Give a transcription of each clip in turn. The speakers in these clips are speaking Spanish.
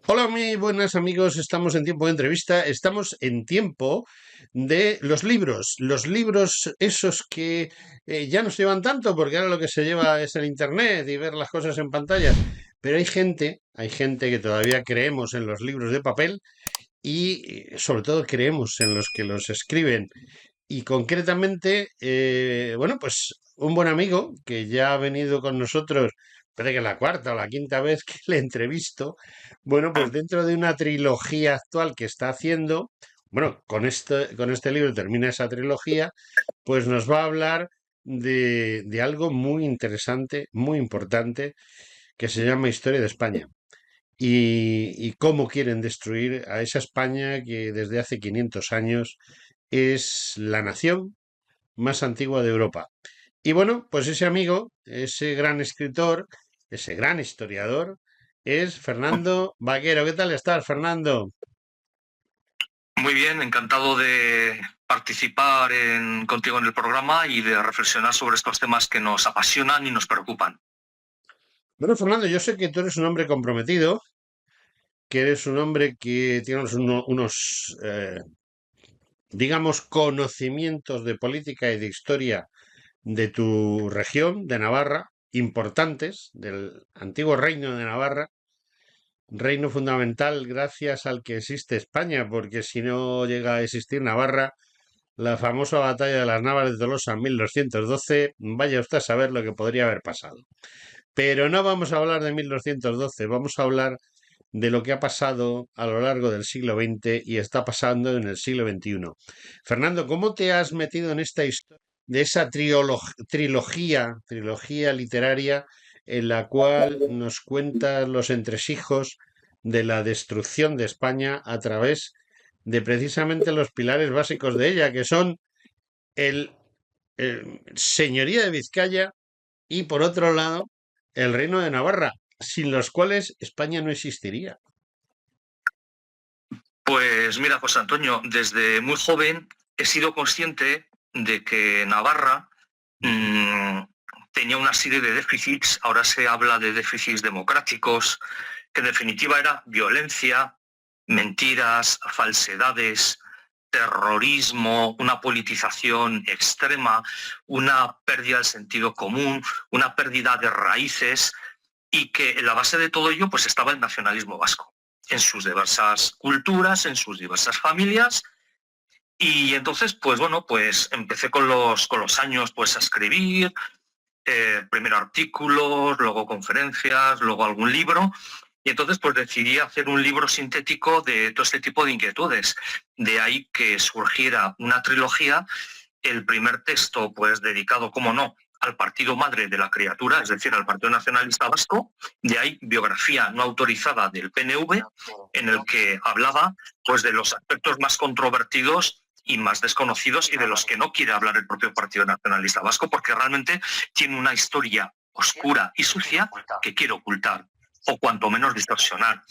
Hola, muy buenas amigos. Estamos en tiempo de entrevista. Estamos en tiempo de los libros esos que ya no se llevan tanto, porque ahora lo que se lleva es el internet y ver las cosas en pantallas. Pero hay gente que todavía creemos en los libros de papel y sobre todo creemos en los que los escriben. Y concretamente, bueno, pues un buen amigo que ya ha venido con nosotros, parece que la cuarta o la quinta vez que le entrevisto, bueno, pues dentro de una trilogía actual que está haciendo, bueno, con este libro termina esa trilogía, pues nos va a hablar de algo muy interesante, muy importante, que se llama Historia de España. Y cómo quieren destruir a esa España que desde hace 500 años es la nación más antigua de Europa. Y bueno, pues ese amigo, ese gran escritor, ese gran historiador, es Fernando Vaquero. ¿Qué tal estás, Fernando? Muy bien, encantado de participar contigo en el programa y de reflexionar sobre estos temas que nos apasionan y nos preocupan. Bueno, Fernando, yo sé que tú eres un hombre comprometido, que eres un hombre que tiene digamos, conocimientos de política y de historia de tu región, de Navarra, importantes, del antiguo reino de Navarra, reino fundamental gracias al que existe España, porque si no llega a existir Navarra, la famosa batalla de las Navas de Tolosa en 1212, vaya usted a saber lo que podría haber pasado. Pero no vamos a hablar de 1212, vamos a hablar de lo que ha pasado a lo largo del siglo XX y está pasando en el siglo XXI. Fernando, ¿cómo te has metido en esta historia de esa trilogía literaria en la cual nos cuentas los entresijos de la destrucción de España a través de precisamente los pilares básicos de ella, que son el, señoría de Vizcaya y, por otro lado, el reino de Navarra, sin los cuales España no existiría? Pues mira, José Antonio, desde muy joven he sido consciente de que Navarra mmm, tenía una serie de déficits. Ahora se habla de déficits democráticos, que en definitiva era violencia, mentiras, falsedades, terrorismo, una politización extrema, una pérdida del sentido común, una pérdida de raíces, y que en la base de todo ello pues estaba el nacionalismo vasco, en sus diversas culturas, en sus diversas familias. Y entonces, pues bueno, pues empecé con los años pues a escribir, primero artículos, luego conferencias, luego algún libro. Y entonces pues decidí hacer un libro sintético de todo este tipo de inquietudes. De ahí que surgiera una trilogía. El primer texto pues dedicado, como no, al partido madre de la criatura, es decir, al Partido Nacionalista Vasco. De ahí biografía no autorizada del PNV, en el que hablaba pues de los aspectos más controvertidos y más desconocidos y de los que no quiere hablar el propio Partido Nacionalista Vasco, porque realmente tiene una historia oscura y sucia que quiere ocultar o cuanto menos distorsionar.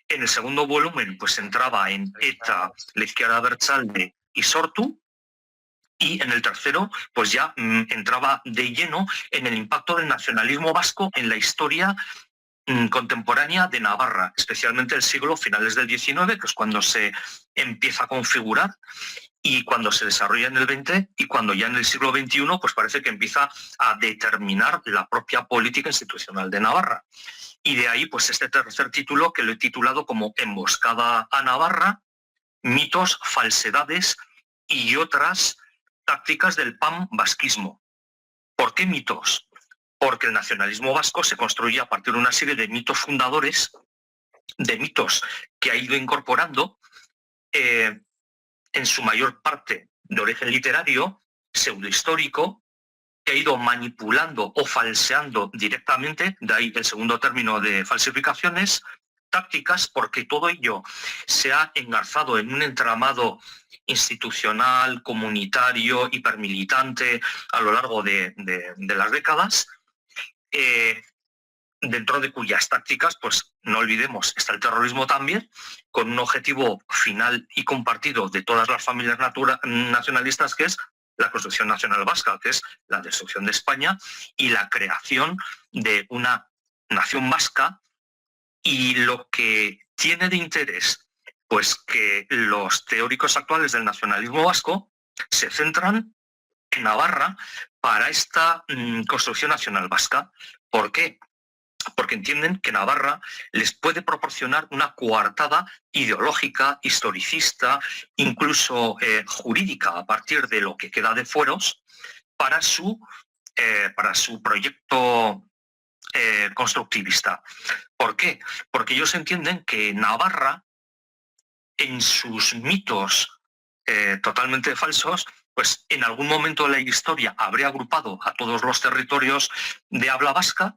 En el segundo volumen pues entraba en ETA, la izquierda Abertzale y Sortu, y en el tercero pues ya entraba de lleno en el impacto del nacionalismo vasco en la historia contemporánea de Navarra, especialmente el siglo finales del XIX, que es cuando se empieza a configurar, y cuando se desarrolla en el XX, y cuando ya en el siglo XXI pues parece que empieza a determinar la propia política institucional de Navarra. Y de ahí pues este tercer título, que lo he titulado como Emboscada a Navarra, mitos, falsedades y otras tácticas del panvasquismo. ¿Por qué mitos? Porque el nacionalismo vasco se construye a partir de una serie de mitos fundadores, de mitos que ha ido incorporando, en su mayor parte de origen literario, pseudohistórico, que ha ido manipulando o falseando directamente, de ahí el segundo término de falsificaciones, tácticas, porque todo ello se ha engarzado en un entramado institucional, comunitario, hipermilitante a lo largo de las décadas, eh, dentro de cuyas tácticas, pues no olvidemos, está el terrorismo también, con un objetivo final y compartido de todas las familias nacionalistas, que es la construcción nacional vasca, que es la destrucción de España y la creación de una nación vasca. Y lo que tiene de interés, pues que los teóricos actuales del nacionalismo vasco se centran en Navarra para esta construcción nacional vasca. ¿Por qué? Porque entienden que Navarra les puede proporcionar una coartada ideológica, historicista, incluso jurídica, a partir de lo que queda de fueros, para su proyecto constructivista. ¿Por qué? Porque ellos entienden que Navarra, en sus mitos totalmente falsos, pues en algún momento de la historia habría agrupado a todos los territorios de habla vasca,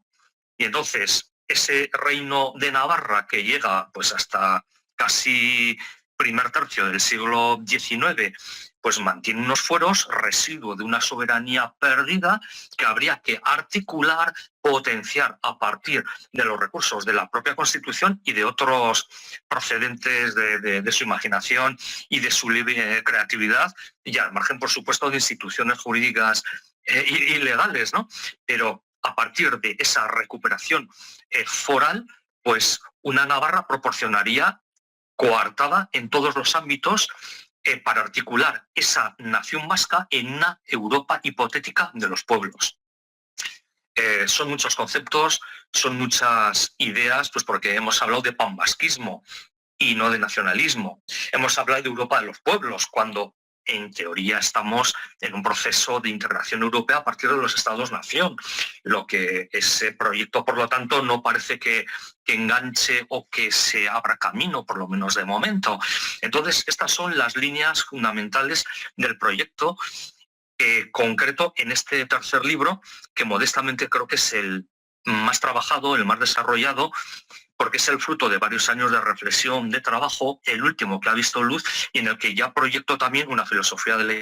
y entonces ese reino de Navarra, que llega pues hasta casi primer tercio del siglo XIX, pues mantiene unos fueros, residuo de una soberanía perdida que habría que articular, potenciar a partir de los recursos de la propia Constitución y de otros procedentes de su imaginación y de su libre creatividad, y al margen, por supuesto, de instituciones jurídicas y legales, ¿no? Pero a partir de esa recuperación foral, pues una Navarra proporcionaría coartada en todos los ámbitos para articular esa nación vasca en una Europa hipotética de los pueblos. Son muchos conceptos, son muchas ideas, pues porque hemos hablado de panvasquismo y no de nacionalismo. Hemos hablado de Europa de los pueblos, cuando en teoría estamos en un proceso de integración europea a partir de los Estados-nación. Lo que ese proyecto, por lo tanto, no parece que enganche o que se abra camino, por lo menos de momento. Entonces, estas son las líneas fundamentales del proyecto concreto en este tercer libro, que modestamente creo que es el más trabajado, el más desarrollado, porque es el fruto de varios años de reflexión, de trabajo, el último que ha visto luz y en el que ya proyecto también una filosofía de la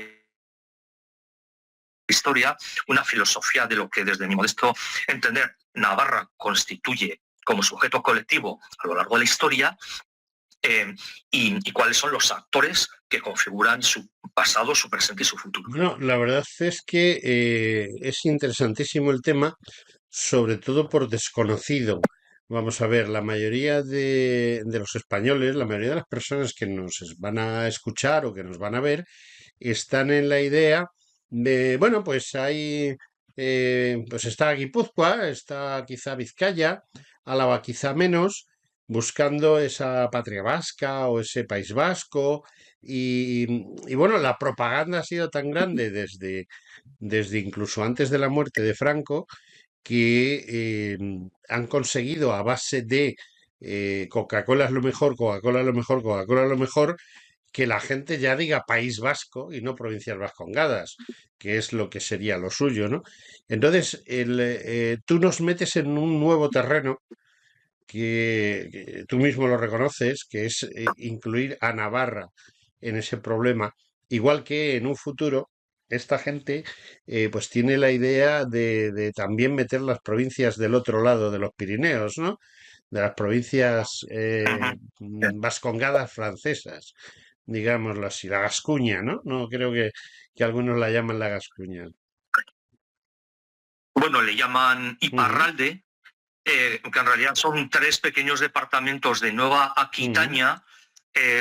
historia, una filosofía de lo que desde mi modesto entender Navarra constituye como sujeto colectivo a lo largo de la historia, y cuáles son los actores que configuran su pasado, su presente y su futuro. Bueno, la verdad es que es interesantísimo el tema, sobre todo por desconocido. Vamos a ver, la mayoría de los españoles, la mayoría de las personas que nos van a escuchar o que nos van a ver, están en la idea de, bueno, pues hay, pues está Guipúzcoa, está quizá Vizcaya, Álava quizá menos, buscando esa patria vasca o ese país vasco. Y bueno, la propaganda ha sido tan grande desde incluso antes de la muerte de Franco, que han conseguido a base de Coca-Cola es lo mejor, Coca-Cola es lo mejor, Coca-Cola es lo mejor, que la gente ya diga País Vasco y no Provincias Vascongadas, que es lo que sería lo suyo, ¿no? Entonces, tú nos metes en un nuevo terreno que tú mismo lo reconoces, que es incluir a Navarra en ese problema, igual que en un futuro esta gente pues tiene la idea de también meter las provincias del otro lado de los Pirineos, ¿no? De las provincias vascongadas francesas, digámoslo así, la Gascuña, ¿no? No creo que algunos la llaman la Gascuña. Bueno, le llaman Ujú, Iparralde, que en realidad son 3 pequeños departamentos de Nueva ujú, Aquitania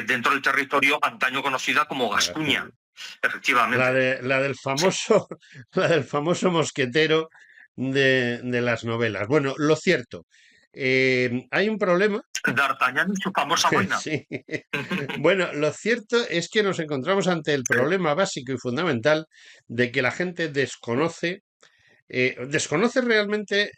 dentro del territorio antaño conocida como la Gascuña. Gascuña, efectivamente. La del Sí. famoso, la del famoso mosquetero de las novelas. Bueno, lo cierto, hay un problema. D'Artagnan y su famosa boina. Sí. Bueno, lo cierto es que nos encontramos ante el Sí. problema básico y fundamental de que la gente desconoce realmente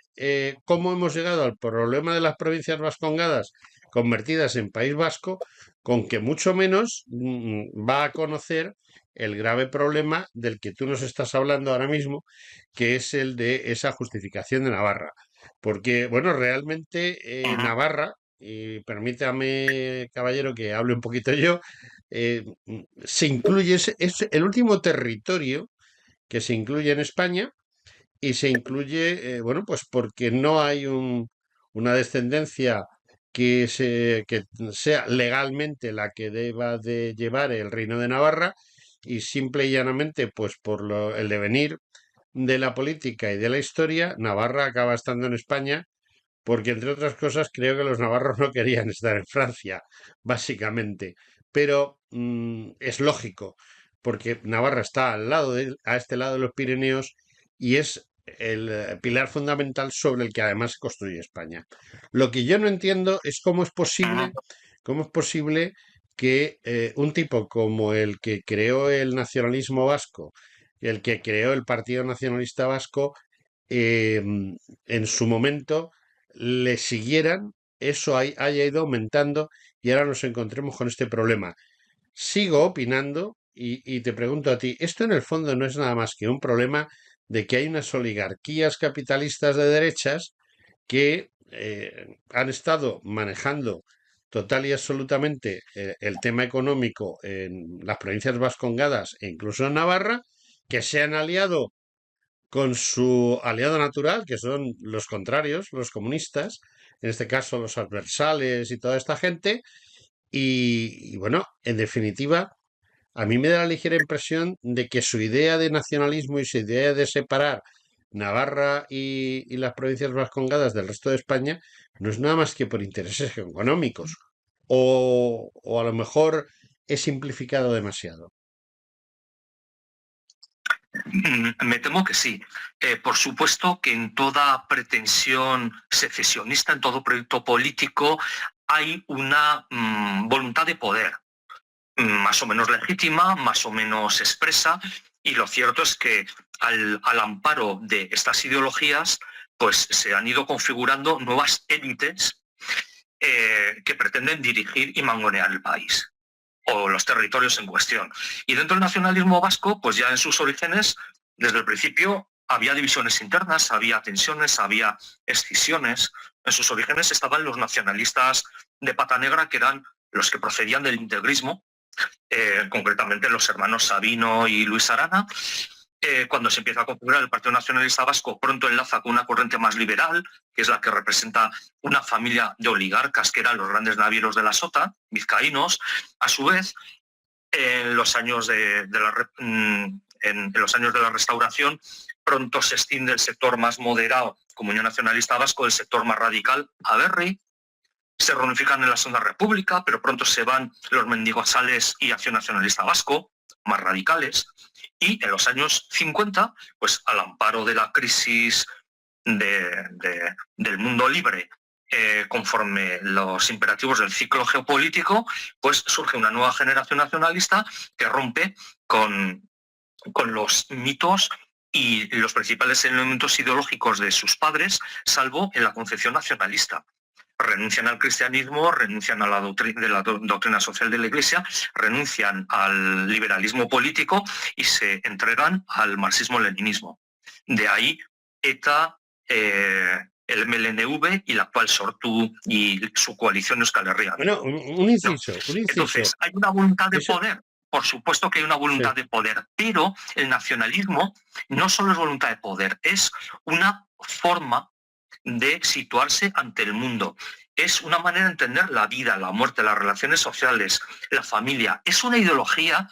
cómo hemos llegado al problema de las provincias vascongadas convertidas en País Vasco, con que mucho menos va a conocer el grave problema del que tú nos estás hablando ahora mismo, que es el de esa justificación de Navarra. Porque, bueno, realmente Navarra, y permítame, caballero, que hable un poquito yo, se incluye, es el último territorio que se incluye en España y se incluye, bueno, pues porque no hay una descendencia que sea legalmente la que deba de llevar el Reino de Navarra y simple y llanamente, pues por el devenir de la política y de la historia, Navarra acaba estando en España porque, entre otras cosas, creo que los navarros no querían estar en Francia, básicamente. Pero es lógico, porque Navarra está a este lado de los Pirineos y es el pilar fundamental sobre el que además se construye España. Lo que yo no entiendo es cómo es posible que un tipo como el que creó el nacionalismo vasco, el que creó el Partido Nacionalista Vasco, eh, en su momento le siguieran, eso haya ido aumentando y ahora nos encontremos con este problema. Sigo opinando y te pregunto a ti, esto en el fondo no es nada más que un problema de que hay unas oligarquías capitalistas de derechas que han estado manejando total y absolutamente el tema económico en las provincias vascongadas e incluso en Navarra, que se han aliado con su aliado natural, que son los contrarios, los comunistas, en este caso los adversales y toda esta gente, y bueno, en definitiva, a mí me da la ligera impresión de que su idea de nacionalismo y su idea de separar Navarra y las provincias vascongadas del resto de España no es nada más que por intereses económicos, o a lo mejor he simplificado demasiado. Me temo que sí. Por supuesto que en toda pretensión secesionista, en todo proyecto político, hay una voluntad de poder, más o menos legítima, más o menos expresa, y lo cierto es que al amparo de estas ideologías, pues se han ido configurando nuevas élites que pretenden dirigir y mangonear el país o los territorios en cuestión. Y dentro del nacionalismo vasco, pues ya en sus orígenes, desde el principio, había divisiones internas, había tensiones, había escisiones. En sus orígenes estaban los nacionalistas de pata negra, que eran los que procedían del integrismo, concretamente los hermanos Sabino y Luis Arana. Cuando se empieza a configurar el Partido Nacionalista Vasco, pronto enlaza con una corriente más liberal, que es la que representa una familia de oligarcas, que eran los grandes navieros de la Sota, vizcaínos. A su vez, en los años en los años de la Restauración, pronto se extiende el sector más moderado, como Unión Nacionalista Vasco, el sector más radical, Aberri. Se reunifican en la Segunda República, pero pronto se van los mendigosales y Acción Nacionalista Vasco, más radicales. Y en los años 50, pues al amparo de la crisis del mundo libre, conforme los imperativos del ciclo geopolítico, pues surge una nueva generación nacionalista que rompe con los mitos y los principales elementos ideológicos de sus padres, salvo en la concepción nacionalista. Renuncian al cristianismo, renuncian a la doctrina social de la Iglesia, renuncian al liberalismo político y se entregan al marxismo-leninismo. De ahí ETA, el MLNV y la actual Sortu y su coalición Euskal Herria. Bueno, un ¿No? inciso, Entonces, hay una voluntad de Eso, poder. Por supuesto que hay una voluntad sí. de poder, pero el nacionalismo no solo es voluntad de poder, es una forma de situarse ante el mundo. Es una manera de entender la vida, la muerte, las relaciones sociales, la familia. Es una ideología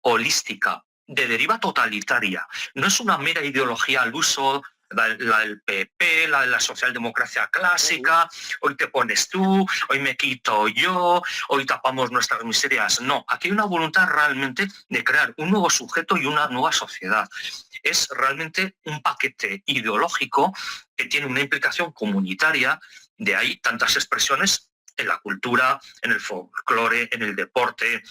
holística, de deriva totalitaria. No es una mera ideología al uso, la del PP, la de la socialdemocracia clásica, hoy te pones tú, hoy me quito yo, hoy tapamos nuestras miserias. No, aquí hay una voluntad realmente de crear un nuevo sujeto y una nueva sociedad. Es realmente un paquete ideológico que tiene una implicación comunitaria, de ahí tantas expresiones en la cultura, en el folclore, en el deporte,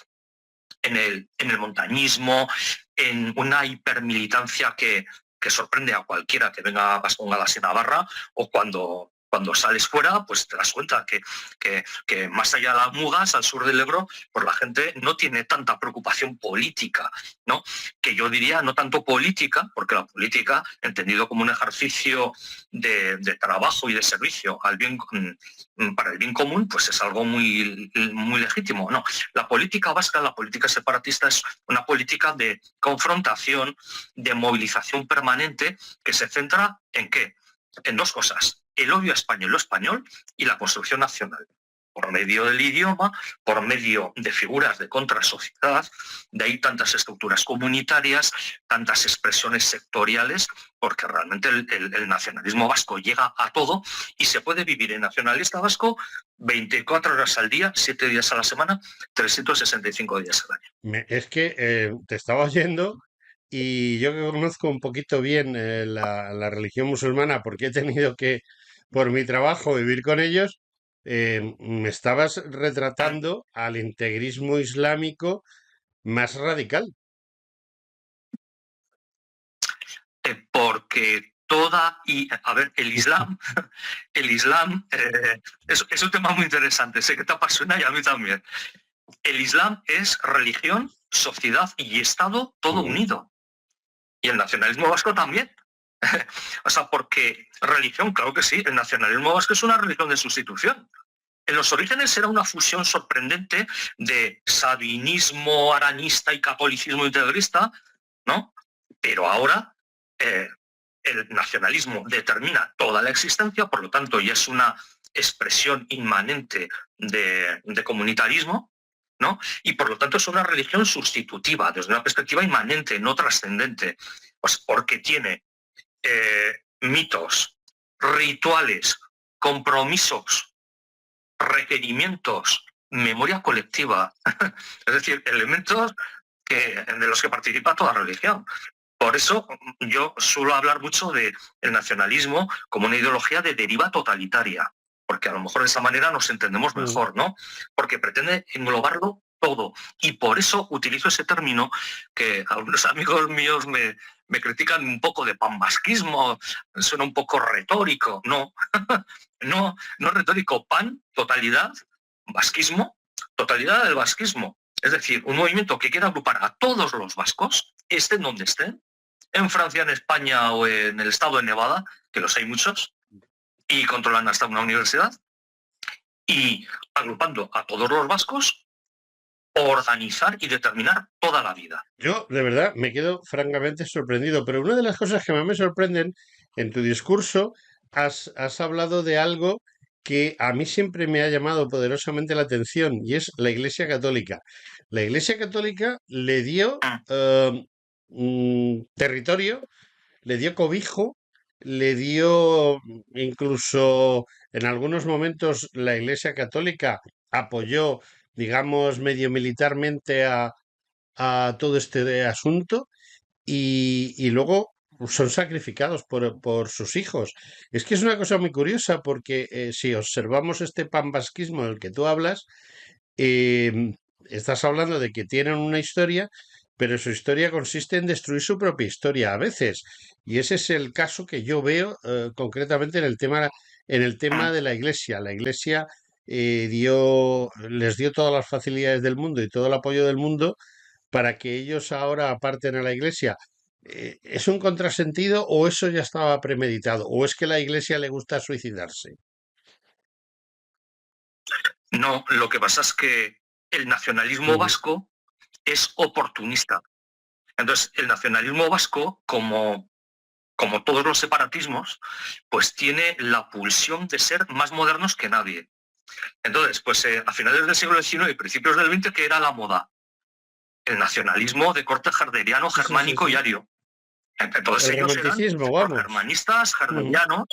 en el montañismo, en una hipermilitancia que sorprende a cualquiera que venga a Vascongadas y Navarra, o cuando Cuando sales fuera, pues te das cuenta que más allá de las Mugas, al sur del Ebro, pues la gente no tiene tanta preocupación política, ¿no? Que yo diría no tanto política, porque la política, entendido como un ejercicio de trabajo y de servicio al bien, para el bien común, pues es algo muy, muy legítimo. No, la política vasca, la política separatista es una política de confrontación, de movilización permanente, que se centra ¿en qué? En dos cosas: el odio a España y lo español, y la construcción nacional, por medio del idioma, por medio de figuras de contrasociedad. De ahí tantas estructuras comunitarias, tantas expresiones sectoriales, porque realmente el nacionalismo vasco llega a todo, y se puede vivir en nacionalista vasco 24 horas al día, 7 días a la semana, 365 días al año. Es que te estaba oyendo y yo que conozco un poquito bien la religión musulmana porque he tenido que, por mi trabajo, vivir con ellos, me estabas retratando al integrismo islámico más radical. Porque a ver, el Islam, es un tema muy interesante, sé que te apasiona y a mí también. El Islam es religión, sociedad y Estado todo Ujú. unido. Y el nacionalismo vasco también. O sea, porque religión, claro que sí, el nacionalismo vasco es una religión de sustitución. En los orígenes era una fusión sorprendente de sabinismo aranista y catolicismo integrista, ¿no? Pero ahora eh, el nacionalismo determina toda la existencia, por lo tanto ya es una expresión inmanente de comunitarismo, ¿no? Y por lo tanto es una religión sustitutiva, desde una perspectiva inmanente, no trascendente, pues porque tiene mitos, rituales, compromisos, requerimientos, memoria colectiva, es decir, elementos de los que participa toda religión. Por eso yo suelo hablar mucho del nacionalismo como una ideología de deriva totalitaria, porque a lo mejor de esa manera nos entendemos Mm. mejor, ¿no? Porque pretende englobarlo todo. Y por eso utilizo ese término que algunos amigos míos me critican un poco de panvasquismo, suena un poco retórico. No, no retórico. Pan, totalidad, vasquismo, totalidad del vasquismo. Es decir, un movimiento que quiere agrupar a todos los vascos, estén donde estén, en Francia, en España o en el estado de Nevada, que los hay muchos, y controlan hasta una universidad, y agrupando a todos los vascos, organizar y determinar toda la vida. Yo, de verdad, me quedo francamente sorprendido, pero una de las cosas que más me sorprenden en tu discurso, has hablado de algo que a mí siempre me ha llamado poderosamente la atención y es la Iglesia Católica. La Iglesia Católica le dio territorio, le dio cobijo, le dio incluso en algunos momentos la Iglesia Católica apoyó, digamos, medio militarmente a todo este asunto y luego son sacrificados por sus hijos. Es que es una cosa muy curiosa porque si observamos este panvasquismo del que tú hablas, eh, estás hablando de que tienen una historia, pero su historia consiste en destruir su propia historia a veces. Y ese es el caso que yo veo concretamente en el tema de la Iglesia. La Iglesia les dio todas las facilidades del mundo y todo el apoyo del mundo para que ellos ahora aparten a la Iglesia. ¿Es un contrasentido o eso ya estaba premeditado? ¿O es que a la Iglesia le gusta suicidarse? No, lo que pasa es que el nacionalismo Ujú. vasco es oportunista. Entonces, el nacionalismo vasco, como todos los separatismos, pues tiene la pulsión de ser más modernos que nadie. Entonces, pues a finales del siglo XIX y principios del XX, ¿qué era la moda? El nacionalismo de corte herderiano, Sí, sí, sí, germánico y sí. ario. Entonces El ellos eran romanticismo, vamos. germanistas, Ujú, herderianos,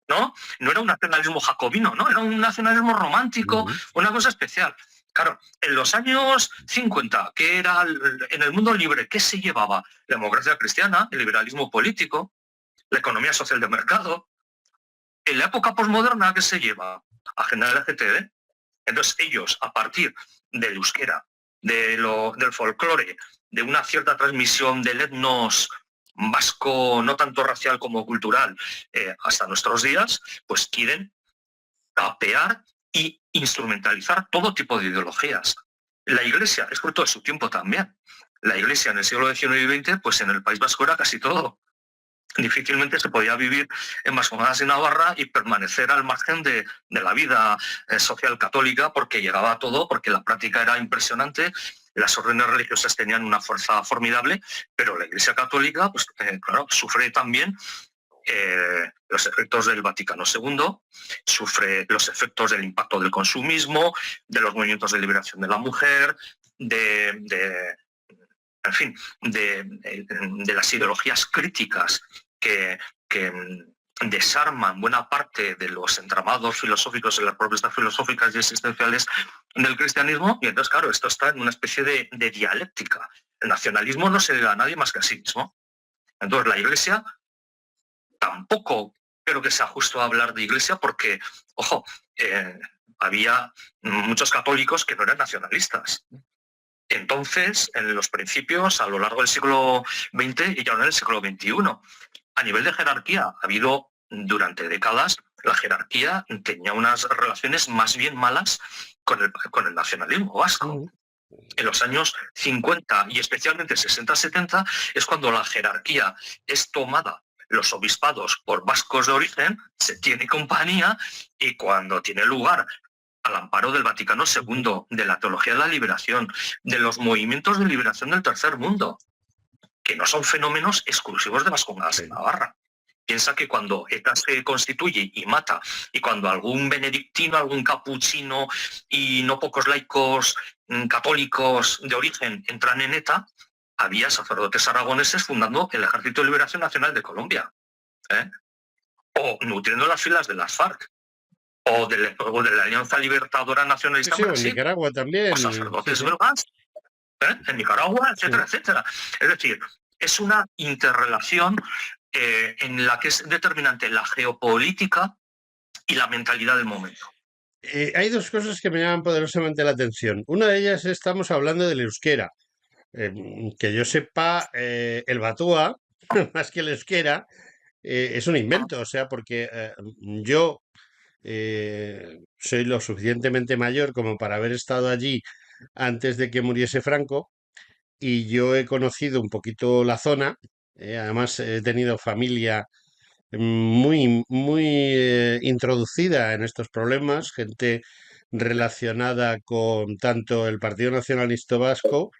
¿no? No era un nacionalismo jacobino, ¿no? Era un nacionalismo romántico, ujú. una cosa especial. Claro, en los años 50, que era en el mundo libre, ¿qué se llevaba? La democracia cristiana, el liberalismo político, la economía social de mercado. En la época posmoderna, ¿qué se lleva? Agenda LGTB. Entonces ellos, a partir del euskera, del folclore, de una cierta transmisión del etnos vasco, no tanto racial como cultural, hasta nuestros días, pues quieren capear y instrumentalizar todo tipo de ideologías. La Iglesia es fruto de su tiempo también. La Iglesia en el siglo XIX y XX, pues en el País Vasco era casi todo. Difícilmente se podía vivir en Vascongadas y Navarra y permanecer al margen de la vida social católica, porque llegaba a todo, porque la práctica era impresionante, las órdenes religiosas tenían una fuerza formidable, pero la Iglesia Católica, pues claro, sufre también los efectos del Vaticano II, sufre los efectos del impacto del consumismo, de los movimientos de liberación de la mujer, en fin, de las ideologías críticas que desarman buena parte de los entramados filosóficos y las propuestas filosóficas y existenciales del cristianismo. Y entonces, claro, esto está en una especie de dialéctica. El nacionalismo no se le da a nadie más que a sí mismo. Entonces, la Iglesia tampoco creo que sea justo hablar de Iglesia porque, ojo, había muchos católicos que no eran nacionalistas. Entonces, en los principios, a lo largo del siglo XX y ya en el siglo XXI, a nivel de jerarquía, ha habido durante décadas, la jerarquía tenía unas relaciones más bien malas con el nacionalismo vasco. En los años 50 y especialmente 60-70 es cuando la jerarquía es tomada, los obispados, por vascos de origen, se tiene compañía, y cuando tiene lugar al amparo del Vaticano II, de la teología de la liberación, de los movimientos de liberación del tercer mundo, que no son fenómenos exclusivos de Vascongadas y Navarra. Piensa que cuando ETA se constituye y mata, y cuando algún benedictino, algún capuchino y no pocos laicos católicos de origen entran en ETA, había sacerdotes aragoneses fundando el Ejército de Liberación Nacional de Colombia, o nutriendo las filas de las FARC, o de la Alianza Libertadora Nacionalista en Brasil, en Nicaragua también, o sacerdotes belgas, en Nicaragua, etcétera, etcétera. Es decir, es una interrelación en la que es determinante la geopolítica y la mentalidad del momento. Hay dos cosas que me llaman poderosamente la atención. Una de ellas, estamos hablando del euskera. Que yo sepa, el batúa, más que el euskera, es un invento, o sea, porque yo soy lo suficientemente mayor como para haber estado allí antes de que muriese Franco, y yo he conocido un poquito la zona. Además, he tenido familia muy introducida en estos problemas, gente relacionada con tanto el Partido Nacionalista Vasco,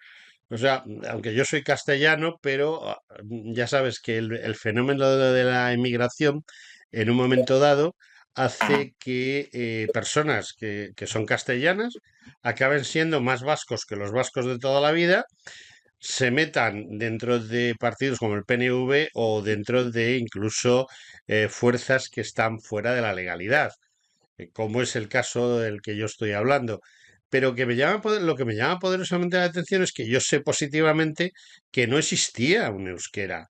o sea, aunque yo soy castellano, pero ya sabes que el fenómeno de la emigración en un momento dado hace que personas que son castellanas acaben siendo más vascos que los vascos de toda la vida, se metan dentro de partidos como el PNV o dentro de incluso fuerzas que están fuera de la legalidad, como es el caso del que yo estoy hablando. Pero lo que me llama poderosamente la atención es que yo sé positivamente que no existía un euskera,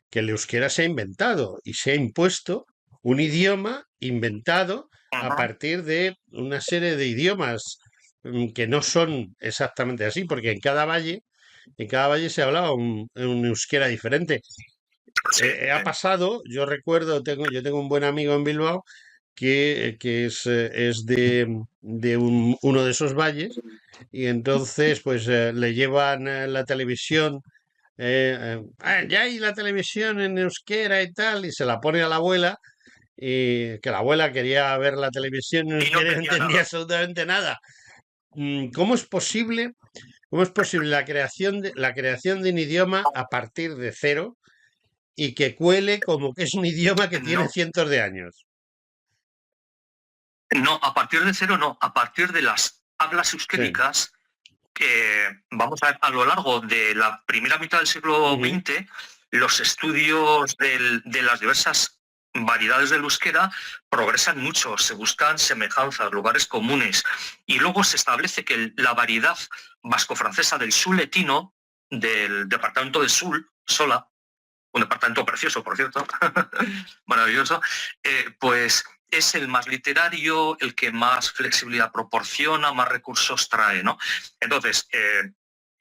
que el euskera se ha inventado y se ha impuesto un idioma inventado a partir de una serie de idiomas que no son exactamente así, porque en cada valle se hablaba un euskera diferente. Ha pasado, yo recuerdo, yo tengo un buen amigo en Bilbao que es de uno de esos valles, y entonces pues le llevan la televisión, ya hay la televisión en euskera y tal, y se la pone a la abuela, y que la abuela quería ver la televisión en euskera y no entendía absolutamente nada. ¿Cómo es posible? ¿Cómo es posible la creación de un idioma a partir de cero y que cuele como que es un idioma que tiene cientos de años? No, a partir de cero no, a partir de las hablas euskéricas, que vamos a ver, a lo largo de la primera mitad del siglo XX, los estudios de las diversas variedades del euskera progresan mucho, se buscan semejanzas, lugares comunes, y luego se establece que la variedad vasco-francesa del suletino, del departamento de Sola, un departamento precioso, por cierto, maravilloso, pues es el más literario, el que más flexibilidad proporciona, más recursos trae, ¿no? Entonces,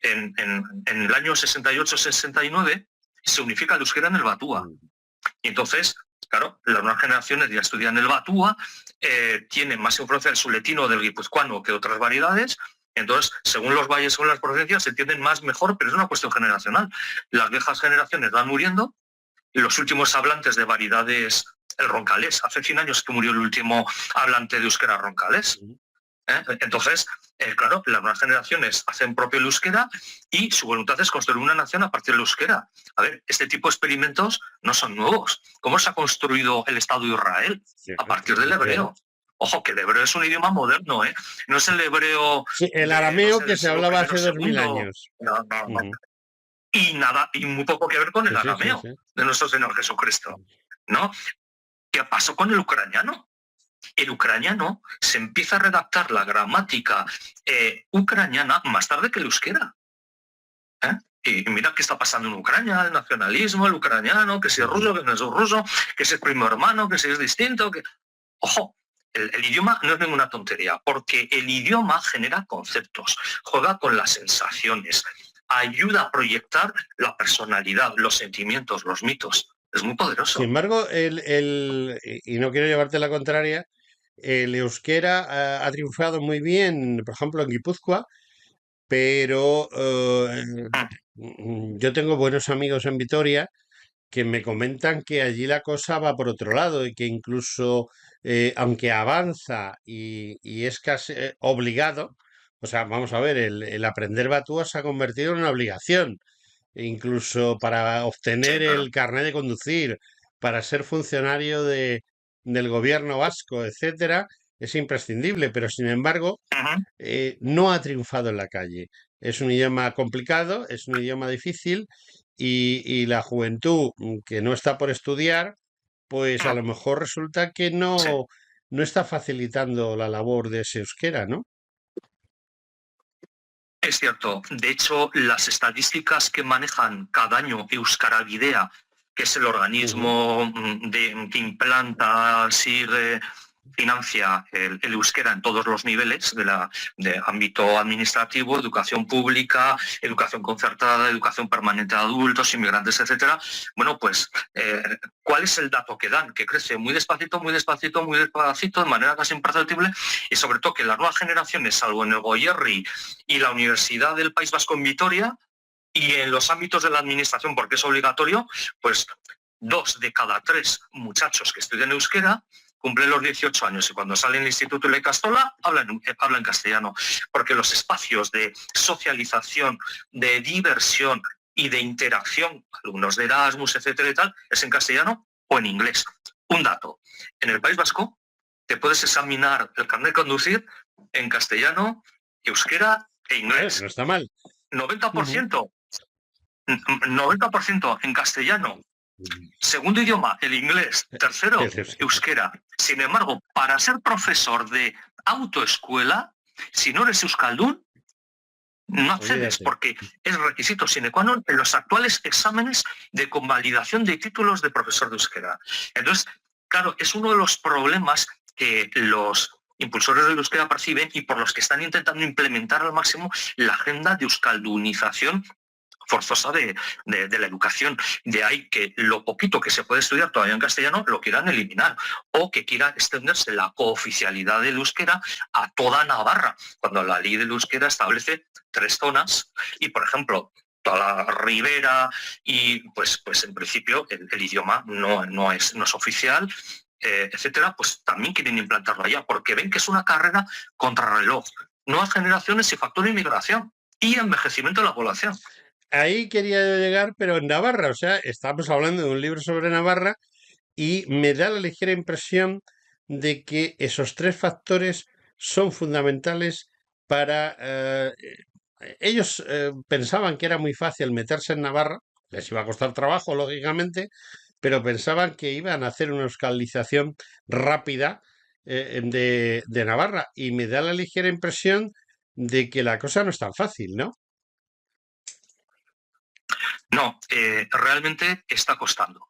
en el año 68-69, se unifica el euskera en el batúa. Mm. Y entonces, claro, las nuevas generaciones ya estudian el batúa, tienen más influencia del suletino o del guipuzcoano que otras variedades. Entonces, según los valles, según las provincias, se entienden más mejor, pero es una cuestión generacional. Las viejas generaciones van muriendo, y los últimos hablantes de variedades, el roncalés, hace 100 años que murió el último hablante de euskera roncalés. Entonces, claro, las nuevas generaciones hacen propio el euskera y su voluntad es construir una nación a partir del euskera. A ver, este tipo de experimentos no son nuevos. ¿Cómo se ha construido el Estado de Israel? A partir del hebreo. Ojo, que el hebreo es un idioma moderno, ¿eh? No es el hebreo... Sí, el arameo que se hablaba hace 2000 años. No. Y nada, y muy poco que ver con el arameo de nuestro Señor Jesucristo, ¿no? ¿Qué pasó con el ucraniano? El ucraniano se empieza a redactar la gramática ucraniana más tarde que el euskera. Y mira qué está pasando en Ucrania, el nacionalismo, el ucraniano, que si es ruso, que no es ruso, que si es primo hermano, que si es distinto, que... Ojo, el idioma no es ninguna tontería, porque el idioma genera conceptos, juega con las sensaciones, ayuda a proyectar la personalidad, los sentimientos, los mitos. Es muy poderoso. Sin embargo, y no quiero llevarte la contraria, el euskera ha triunfado muy bien, por ejemplo, en Guipúzcoa, pero yo tengo buenos amigos en Vitoria que me comentan que allí la cosa va por otro lado y que incluso, aunque avanza y es casi obligado, o sea, vamos a ver, el aprender batúa se ha convertido en una obligación, incluso para obtener Sí, claro. el carnet de conducir, para ser funcionario del gobierno vasco, etcétera, es imprescindible, pero sin embargo, no ha triunfado en la calle. Es un idioma complicado, es un idioma difícil y la juventud que no está por estudiar, pues a lo mejor resulta que Sí. no está facilitando la labor de ese euskera, ¿no? Es cierto. De hecho, las estadísticas que manejan cada año Euskarabidea, que es el Ujú. organismo que implanta, sigue, financia el euskera en todos los niveles de ámbito administrativo, educación pública, educación concertada, educación permanente de adultos, inmigrantes, etcétera. Bueno, pues, ¿cuál es el dato que dan? Que crece muy despacito, muy despacito, muy despacito, de manera casi imperceptible, y sobre todo que las nuevas generaciones, salvo en el Goierri y la Universidad del País Vasco en Vitoria, y en los ámbitos de la administración, porque es obligatorio, pues 2 de cada 3 muchachos que estudian euskera cumplen los 18 años y cuando salen del Instituto de la Ikastola hablan castellano, porque los espacios de socialización, de diversión y de interacción, alumnos de Erasmus, etcétera y tal, es en castellano o en inglés. Un dato, en el País Vasco te puedes examinar el carnet de conducir en castellano, euskera e inglés. No está mal. 90%. 90% en castellano. Segundo idioma, el inglés. Tercero, euskera. Sin embargo, para ser profesor de autoescuela, si no eres euskaldún, no accedes, porque es requisito sine qua non en los actuales exámenes de convalidación de títulos de profesor de euskera. Entonces, claro, es uno de los problemas que los impulsores del euskera perciben y por los que están intentando implementar al máximo la agenda de euskaldunización forzosa de la educación. De ahí que lo poquito que se puede estudiar todavía en castellano lo quieran eliminar o que quiera extenderse la cooficialidad del euskera a toda Navarra, cuando la ley del euskera establece 3 zonas y, por ejemplo, toda la ribera y pues en principio el idioma no es oficial, etcétera, pues también quieren implantarlo allá porque ven que es una carrera contrarreloj. Nuevas generaciones y factor de inmigración y envejecimiento de la población. Ahí quería yo llegar, pero en Navarra, o sea, estamos hablando de un libro sobre Navarra y me da la ligera impresión de que esos 3 factores son fundamentales para... ellos pensaban que era muy fácil meterse en Navarra, les iba a costar trabajo, lógicamente, pero pensaban que iban a hacer una euskalización rápida de Navarra y me da la ligera impresión de que la cosa no es tan fácil, ¿no? No, realmente está costando.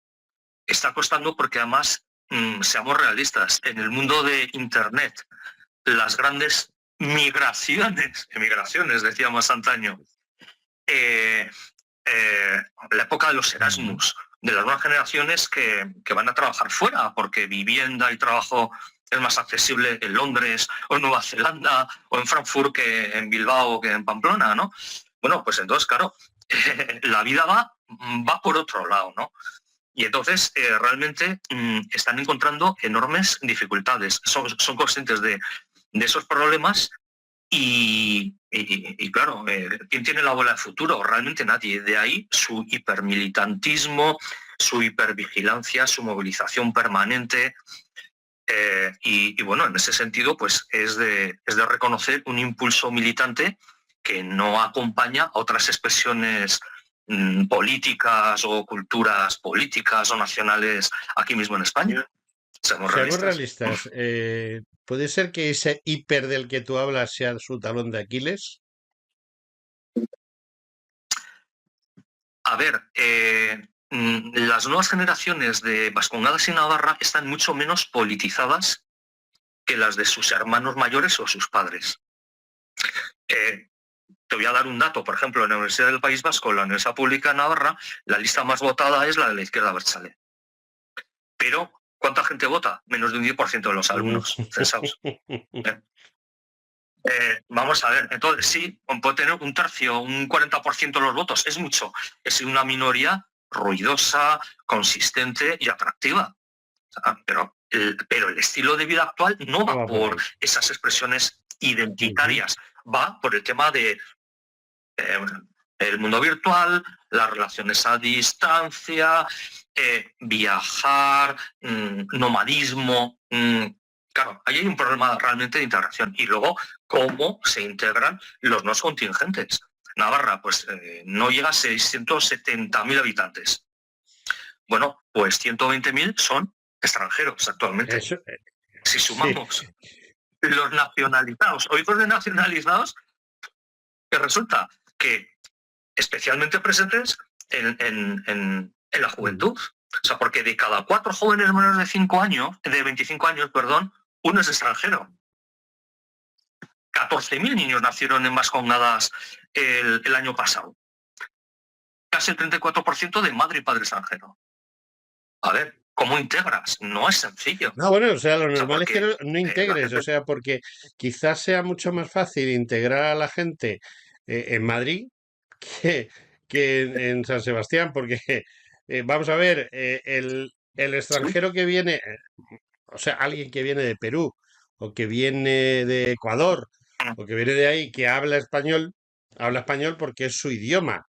Está costando porque además, seamos realistas, en el mundo de Internet, las grandes emigraciones, decíamos antaño, la época de los Erasmus, de las nuevas generaciones que van a trabajar fuera, porque vivienda y trabajo es más accesible en Londres o en Nueva Zelanda o en Frankfurt que en Bilbao o que en Pamplona, ¿no? Bueno, pues entonces, claro, la vida va por otro lado, ¿no? Y entonces realmente están encontrando enormes dificultades. Son conscientes de esos problemas y claro, ¿quién tiene la bola de futuro? Realmente nadie. De ahí su hipermilitantismo, su hipervigilancia, su movilización permanente. Y bueno, en ese sentido, pues es de reconocer un impulso militante que no acompaña a otras expresiones políticas o culturas políticas o nacionales aquí mismo en España. Seamos Seamos realistas. realistas. ¿Puede ser que ese hiper del que tú hablas sea su talón de Aquiles? A ver, las nuevas generaciones de vascongadas y Navarra están mucho menos politizadas que las de sus hermanos mayores o sus padres. Te voy a dar un dato, por ejemplo, en la Universidad del País Vasco, la Universidad Pública de Navarra, la lista más votada es la de la izquierda abertzale. Pero, ¿cuánta gente vota? Menos de un 10% de los alumnos censados. Vamos a ver, entonces sí, puede tener un tercio, un 40% de los votos, es mucho. Es una minoría ruidosa, consistente y atractiva. Pero el estilo de vida actual no No va va por por ahí. esas expresiones identitarias, va por el tema de el mundo virtual, las relaciones a distancia, viajar, nomadismo. Claro, ahí hay un problema realmente de integración. Y luego, ¿cómo se integran los no contingentes? Navarra, pues no llega a 670.000 habitantes. Bueno, pues 120.000 son extranjeros actualmente. Eso, Si sí. sumamos los nacionalizados o hijos de nacionalizados, que resulta que especialmente presentes en la juventud. O sea, porque de cada 4 jóvenes menores de 5 años, de 25 años, perdón, uno es extranjero. 14.000 niños nacieron en Vascongadas el año pasado. Casi el 34% de madre y padre extranjero. A ver, ¿cómo integras? No es sencillo. No, bueno, o sea, lo O sea, normal es que porque no la integres, o gente... sea, porque quizás sea mucho más fácil integrar a la gente en Madrid que, que en San Sebastián, porque vamos a ver, el extranjero que viene, o sea, alguien que viene de Perú o que viene de Ecuador o que viene de ahí, que habla español porque es su idioma.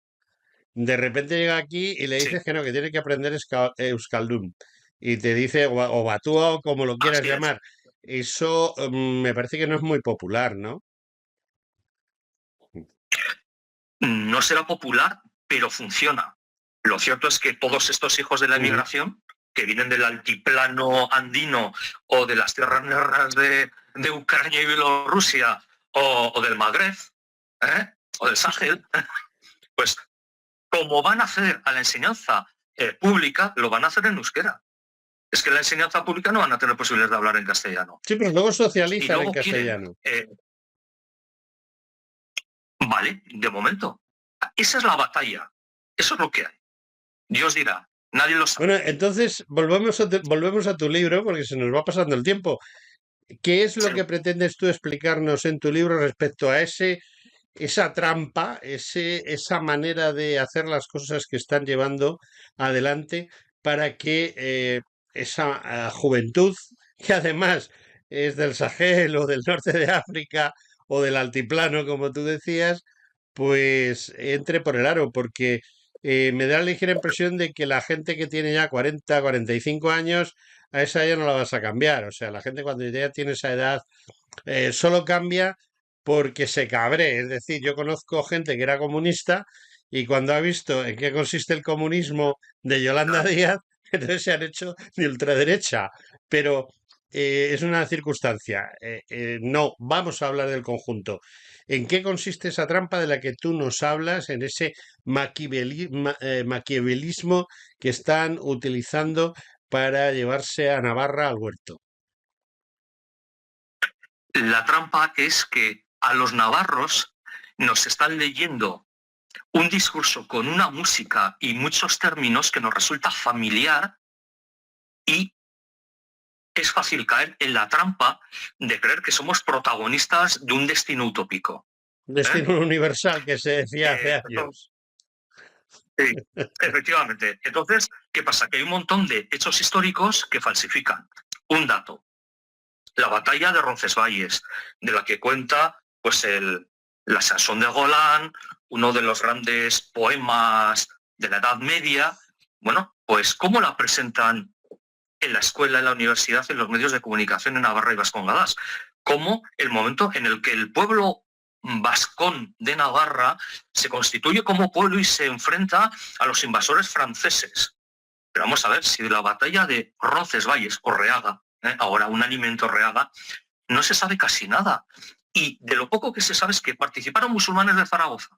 De repente llega aquí y le Sí, dices que no, que tiene que aprender Euskaldun. Y te dice, o Batúa o como lo quieras así es. llamar. Eso me parece que no es muy popular, ¿no? No será popular, pero funciona. Lo cierto es que todos estos hijos de la Ujú. emigración, que vienen del altiplano andino o de las tierras negras de Ucrania y Bielorrusia o del Magreb, o del Sahel, pues como van a acceder a la enseñanza pública, lo van a hacer en euskera. Es que en la enseñanza pública no van a tener posibilidades de hablar en castellano. Sí, pero luego Y socializan en luego quieren, castellano. vale, de momento. Esa es la batalla. Eso es lo que hay. Dios dirá, nadie lo Bueno, sabe. entonces volvemos a tu libro porque se nos va pasando el tiempo. ¿Qué es lo Sí. que pretendes tú explicarnos en tu libro respecto a esa trampa, esa manera de hacer las cosas que están llevando adelante para que esa juventud, que además es del Sahel o del norte de África o del altiplano, como tú decías, pues entre por el aro? Porque me da la ligera impresión de que la gente que tiene ya 40, 45 años, a esa ya no la vas a cambiar. O sea, la gente cuando ya tiene esa edad solo cambia porque se cabre. Es decir, yo conozco gente que era comunista y cuando ha visto en qué consiste el comunismo de Yolanda Claro. Díaz, entonces se han hecho de ultraderecha. Pero es una circunstancia. No, vamos a hablar del conjunto. ¿En qué consiste esa trampa de la que tú nos hablas, en ese maquiavelismo que están utilizando para llevarse a Navarra al huerto? La trampa es que a los navarros nos están leyendo un discurso con una música y muchos términos que nos resulta familiar y es fácil caer en la trampa de creer que somos protagonistas de un destino utópico. Destino universal que se decía hace años. Sí, efectivamente. Entonces, ¿qué pasa? Que hay un montón de hechos históricos que falsifican. Un dato, la batalla de Roncesvalles, de la que cuenta pues la Sansón de Golán, uno de los grandes poemas de la Edad Media. Bueno, pues ¿cómo la presentan en la escuela, en la universidad, en los medios de comunicación en Navarra y Vascongadas? Como el momento en el que el pueblo vascón de Navarra se constituye como pueblo y se enfrenta a los invasores franceses. Pero vamos a ver, si de la batalla de Roncesvalles o Reaga, ahora un alimento Reaga, no se sabe casi nada. Y de lo poco que se sabe es que participaron musulmanes de Zaragoza.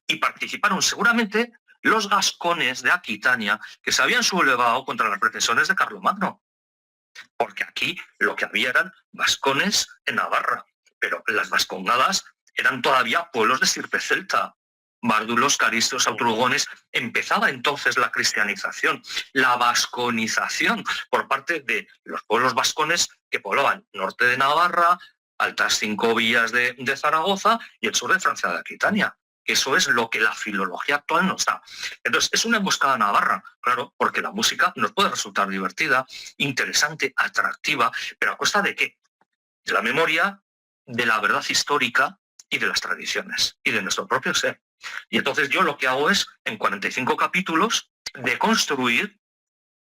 Y participaron seguramente los gascones de Aquitania, que se habían sublevado contra las pretensiones de Carlomagno. Porque aquí lo que había eran vascones en Navarra, pero las vascongadas eran todavía pueblos de estirpe celta. Bárdulos, caristos, autrugones. Empezaba entonces la cristianización, la vasconización por parte de los pueblos vascones que poblaban norte de Navarra, altas 5 villas de Zaragoza y el sur de Francia de Aquitania. Eso es lo que la filología actual nos da. Entonces, es una emboscada navarra, claro, porque la música nos puede resultar divertida, interesante, atractiva, pero ¿a costa de qué? De la memoria, de la verdad histórica y de las tradiciones y de nuestro propio ser. Y entonces yo lo que hago es, en 45 capítulos, deconstruir,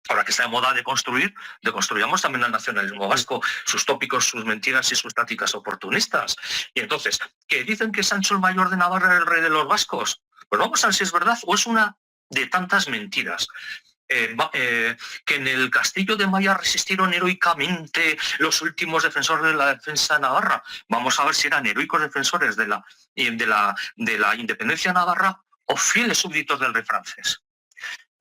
ahora que está de moda deconstruyamos también al nacionalismo vasco, sus tópicos, sus mentiras y sus tácticas oportunistas. Y entonces, ¿que dicen que Sancho el Mayor de Navarra era el rey de los vascos? Pues vamos a ver si es verdad o es una de tantas mentiras. Que en el castillo de Maya resistieron heroicamente los últimos defensores de la defensa de Navarra. Vamos a ver si eran heroicos defensores de la independencia navarra o fieles súbditos del rey francés.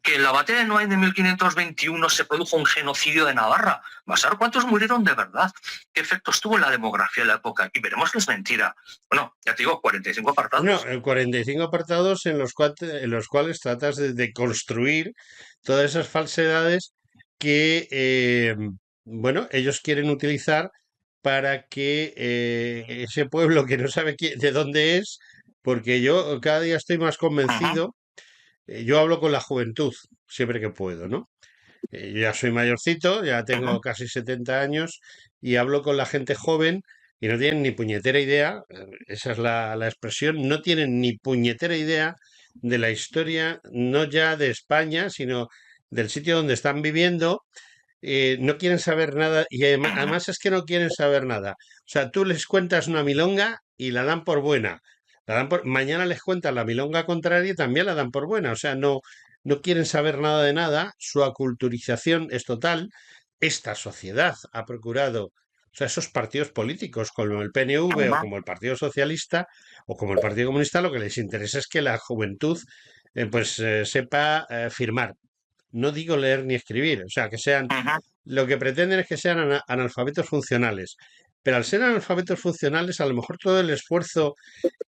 Que en la batalla de Noain de 1521 se produjo un genocidio de Navarra. Vas a ver cuántos murieron de verdad, qué efectos tuvo en la demografía de la época. Y veremos que es mentira. Bueno, ya te digo, 45 apartados. No, 45 apartados en los cuales tratas de construir todas esas falsedades que, bueno, ellos quieren utilizar para que ese pueblo que no sabe de dónde es, porque yo cada día estoy más convencido, yo hablo con la juventud siempre que puedo, ¿no? Yo ya soy mayorcito, ya tengo casi 70 años y hablo con la gente joven y no tienen ni puñetera idea, esa es la expresión, no tienen ni puñetera idea de la historia, no ya de España, sino del sitio donde están viviendo. No quieren saber nada y además es que no quieren saber nada. O sea, tú les cuentas una milonga y la dan por buena. Mañana les cuentas la milonga contraria y también la dan por buena. O sea, no quieren saber nada de nada. Su aculturización es total. Esta sociedad ha procurado, o sea, esos partidos políticos como el PNV o como el Partido Socialista o como el Partido Comunista, lo que les interesa es que la juventud sepa firmar. No digo leer ni escribir, o sea, que sean, lo que pretenden es que sean analfabetos funcionales. Pero al ser analfabetos funcionales, a lo mejor todo el esfuerzo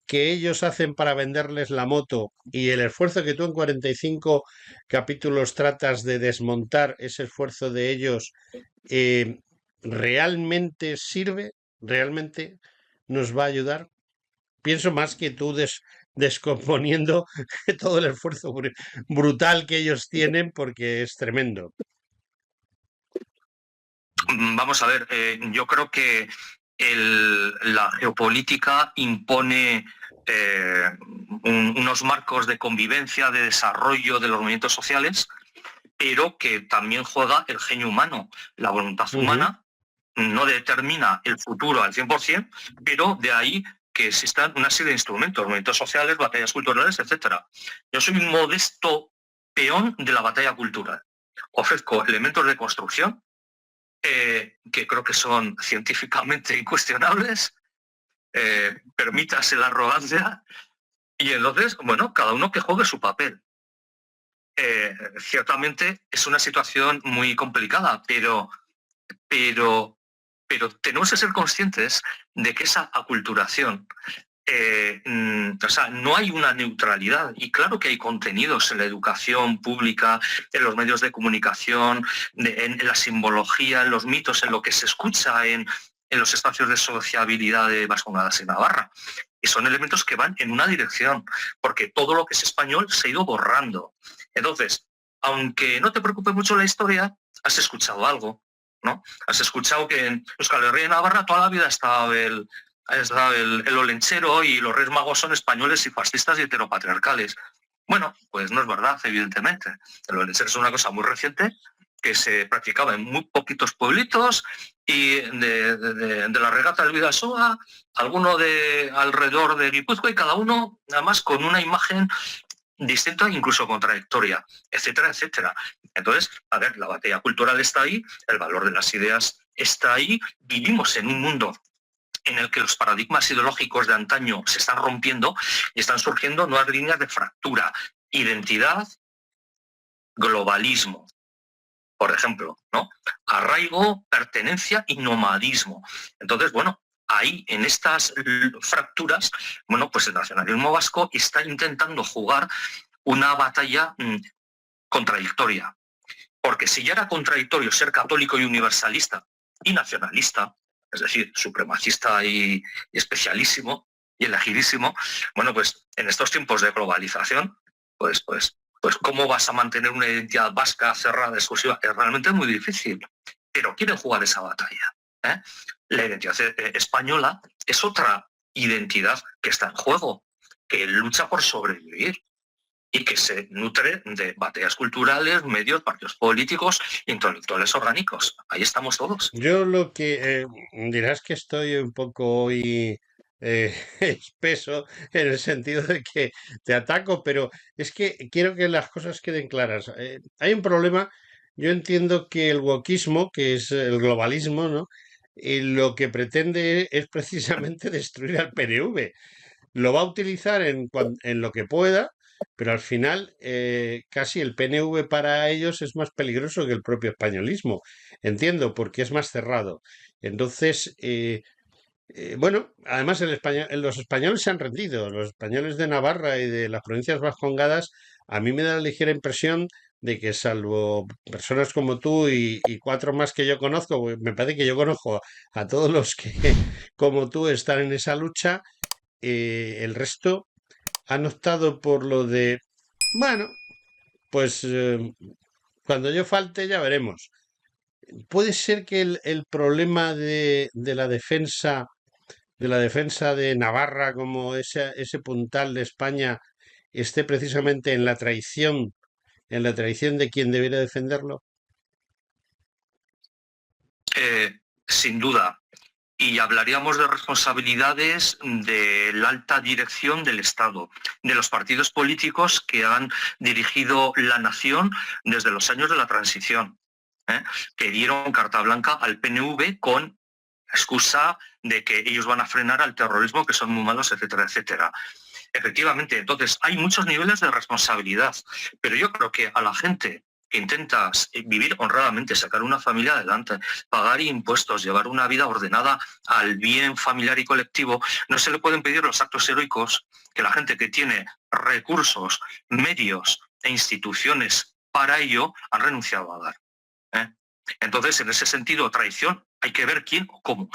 que ellos hacen para venderles la moto y el esfuerzo que tú en 45 capítulos tratas de desmontar, ese esfuerzo de ellos, ¿realmente sirve? ¿Realmente nos va a ayudar? Pienso más que tú descomponiendo todo el esfuerzo brutal que ellos tienen porque es tremendo. Vamos a ver, yo creo que la geopolítica impone unos marcos de convivencia, de desarrollo de los movimientos sociales, pero que también juega el genio humano. La voluntad humana no determina el futuro al 100%, pero de ahí que existan una serie de instrumentos, movimientos sociales, batallas culturales, etc. Yo soy un modesto peón de la batalla cultural. Ofrezco elementos de construcción que creo que son científicamente incuestionables, permítase la arrogancia, y entonces, bueno, cada uno que juegue su papel. Ciertamente es una situación muy complicada, pero tenemos que ser conscientes de que esa aculturación o sea, no hay una neutralidad. Y claro que hay contenidos en la educación pública, en los medios de comunicación, en la simbología, en los mitos, en lo que se escucha en los espacios de sociabilidad de Vascongadas y Navarra. Y son elementos que van en una dirección, porque todo lo que es español se ha ido borrando. Entonces, aunque no te preocupe mucho la historia, has escuchado algo, ¿no? Has escuchado que en Euskal Herria y Navarra toda la vida estaba el olenchero y los Reyes Magos son españoles y fascistas y heteropatriarcales. Bueno, pues no es verdad, evidentemente. El olenchero es una cosa muy reciente que se practicaba en muy poquitos pueblitos y de la regata del Bidasoa, alguno de alrededor de Guipúzcoa y cada uno además con una imagen distinta, incluso contradictoria, etcétera, etcétera. Entonces, a ver, la batalla cultural está ahí, el valor de las ideas está ahí, vivimos en un mundo en el que los paradigmas ideológicos de antaño se están rompiendo y están surgiendo nuevas líneas de fractura, identidad, globalismo, por ejemplo, ¿no? Arraigo, pertenencia y nomadismo. Entonces, bueno, ahí en estas fracturas, bueno, pues el nacionalismo vasco está intentando jugar una batalla contradictoria. Porque si ya era contradictorio ser católico y universalista y nacionalista, es decir, supremacista y especialísimo y elegidísimo, bueno, pues en estos tiempos de globalización, pues ¿cómo vas a mantener una identidad vasca cerrada, exclusiva? Es realmente muy difícil, pero quieren jugar esa batalla. ¿eh? La identidad española es otra identidad que está en juego, que lucha por sobrevivir y que se nutre de batallas culturales, medios, partidos políticos, intelectuales orgánicos. Ahí estamos todos. Yo lo que dirás que estoy un poco hoy espeso en el sentido de que te ataco, pero es que quiero que las cosas queden claras. Hay un problema. Yo entiendo que el wokismo, que es el globalismo, ¿no? Lo que pretende es precisamente destruir al PNV. Lo va a utilizar en lo que pueda, pero al final casi el PNV para ellos es más peligroso que el propio españolismo. Entiendo, porque es más cerrado. Entonces, bueno, además los españoles se han rendido. Los españoles de Navarra y de las provincias vascongadas, a mí me da la ligera impresión de que salvo personas como tú y cuatro más que yo conozco, pues me parece que yo conozco a todos los que como tú están en esa lucha, el resto han optado por lo de, bueno, pues cuando yo falte ya veremos. Puede ser que el problema de la defensa de Navarra como ese puntal de España esté precisamente en la traición de quien debiera defenderlo. Sin duda. Y hablaríamos de responsabilidades de la alta dirección del Estado, de los partidos políticos que han dirigido la nación desde los años de la transición, que dieron carta blanca al PNV con excusa de que ellos van a frenar al terrorismo, que son muy malos, etcétera, etcétera. Efectivamente, entonces hay muchos niveles de responsabilidad, pero yo creo que a la gente que intenta vivir honradamente, sacar una familia adelante, pagar impuestos, llevar una vida ordenada al bien familiar y colectivo, no se le pueden pedir los actos heroicos que la gente que tiene recursos, medios e instituciones para ello han renunciado a dar. ¿eh? Entonces, en ese sentido, traición, hay que ver quién o cómo.